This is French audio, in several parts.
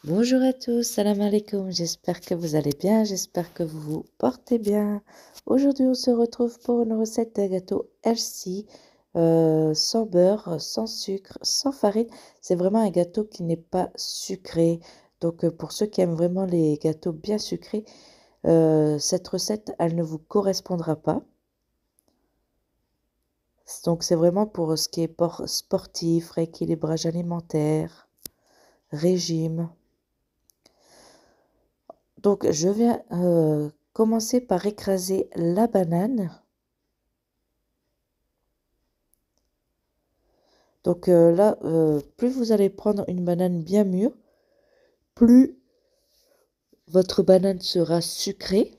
Bonjour à tous, salam alaikum, j'espère que vous allez bien, j'espère que vous vous portez bien. Aujourd'hui, on se retrouve pour une recette de gâteau healthy, sans beurre, sans sucre, sans farine. C'est vraiment un gâteau qui n'est pas sucré. Donc, pour ceux qui aiment vraiment les gâteaux bien sucrés, cette recette, elle ne vous correspondra pas. Donc, c'est vraiment pour ce qui est sportif, rééquilibrage alimentaire, régime. Donc, je viens commencer par écraser la banane. Donc là, plus vous allez prendre une banane bien mûre, plus votre banane sera sucrée.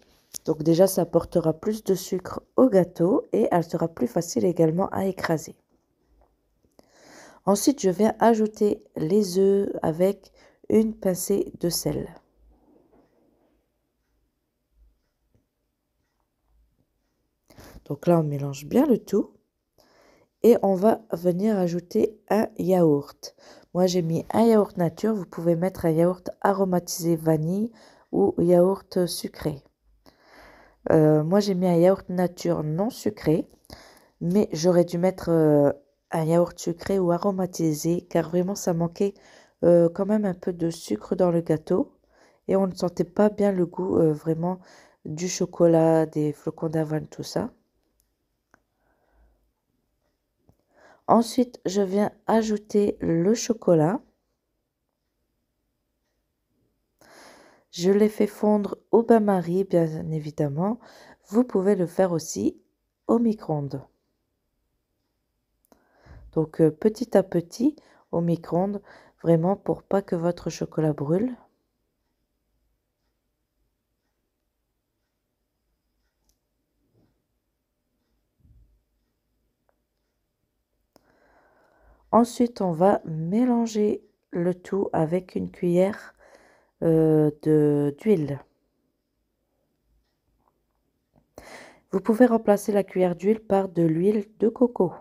Donc déjà, ça apportera plus de sucre au gâteau et elle sera plus facile également à écraser. Ensuite, je viens ajouter les œufs avec une pincée de sel. Donc là, on mélange bien le tout. Et on va venir ajouter un yaourt. Moi, j'ai mis un yaourt nature. Vous pouvez mettre un yaourt aromatisé vanille ou yaourt sucré. Moi, j'ai mis un yaourt nature non sucré, mais j'aurais dû mettre un yaourt sucré ou aromatisé, car vraiment, ça manquait quand même un peu de sucre dans le gâteau. Et on ne sentait pas bien le goût vraiment du chocolat, des flocons d'avoine, tout ça. Ensuite, je viens ajouter le chocolat. Je l'ai fait fondre au bain-marie, bien évidemment. Vous pouvez le faire aussi au micro-ondes. Donc, petit à petit, au micro-ondes, vraiment pour pas que votre chocolat brûle. Ensuite, on va mélanger le tout avec une cuillère d'huile. Vous pouvez remplacer la cuillère d'huile par de l'huile de coco.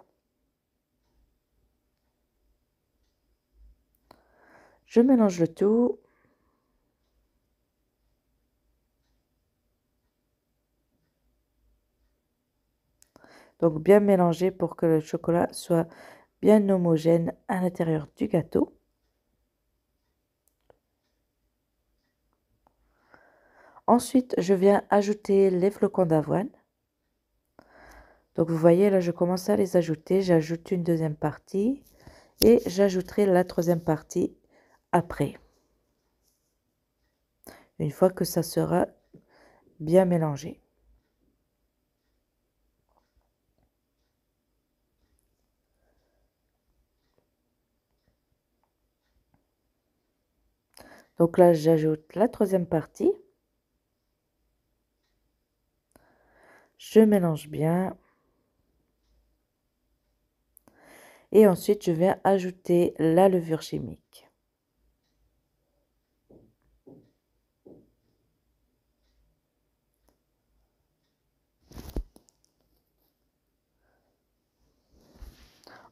Je mélange le tout. Donc bien mélanger pour que le chocolat soit bien homogène à l'intérieur du gâteau. Ensuite, je viens ajouter les flocons d'avoine. Donc vous voyez, là, je commence à les ajouter. J'ajoute une deuxième partie et j'ajouterai la troisième partie après. Une fois que ça sera bien mélangé. Donc là, j'ajoute la troisième partie. Je mélange bien. Et ensuite, je viens ajouter la levure chimique.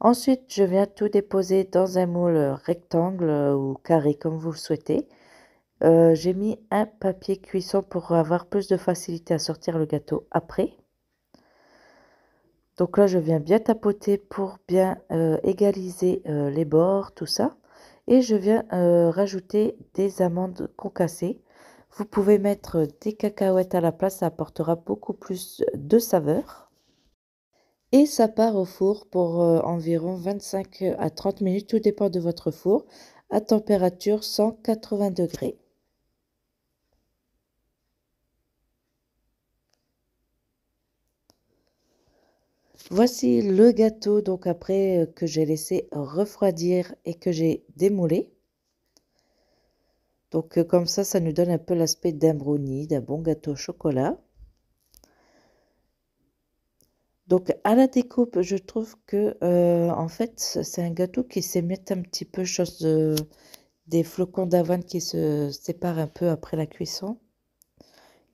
Ensuite, je viens tout déposer dans un moule rectangle ou carré comme vous le souhaitez. J'ai mis un papier cuisson pour avoir plus de facilité à sortir le gâteau après. Donc là, je viens bien tapoter pour bien égaliser les bords, tout ça. Et je viens rajouter des amandes concassées. Vous pouvez mettre des cacahuètes à la place, ça apportera beaucoup plus de saveur. Et ça part au four pour environ 25 à 30 minutes, tout dépend de votre four, à température 180 degrés. Voici le gâteau, donc après que j'ai laissé refroidir et que j'ai démoulé. Donc comme ça nous donne un peu l'aspect d'un brownie, d'un bon gâteau au chocolat. Donc à la découpe, je trouve que en fait c'est un gâteau qui s'émette un petit peu chose des flocons d'avoine qui se séparent un peu après la cuisson,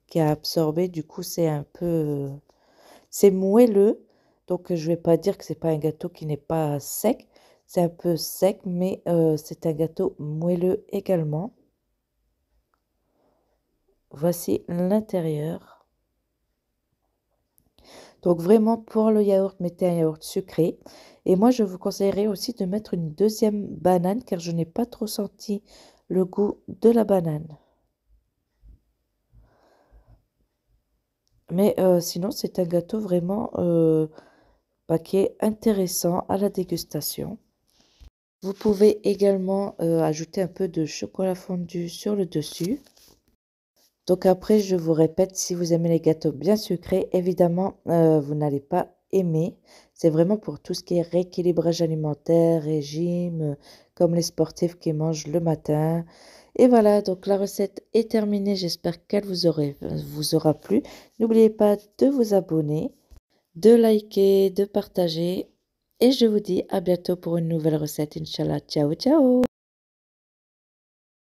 qui a absorbé. Du coup c'est un peu c'est moelleux. Donc je vais pas dire que c'est pas un gâteau qui n'est pas sec. C'est un peu sec, mais c'est un gâteau moelleux également. voici l'intérieur. Donc vraiment pour le yaourt, mettez un yaourt sucré. Et moi, je vous conseillerais aussi de mettre une deuxième banane car je n'ai pas trop senti le goût de la banane. Mais sinon, c'est un gâteau vraiment qui est intéressant à la dégustation. Vous pouvez également ajouter un peu de chocolat fondu sur le dessus. Donc après, je vous répète, si vous aimez les gâteaux bien sucrés, évidemment, vous n'allez pas aimer. C'est vraiment pour tout ce qui est rééquilibrage alimentaire, régime, comme les sportifs qui mangent le matin. Et voilà, donc la recette est terminée. J'espère qu'elle vous aura plu. N'oubliez pas de vous abonner, de liker, de partager. Et je vous dis à bientôt pour une nouvelle recette, Inch'Allah. Ciao, ciao!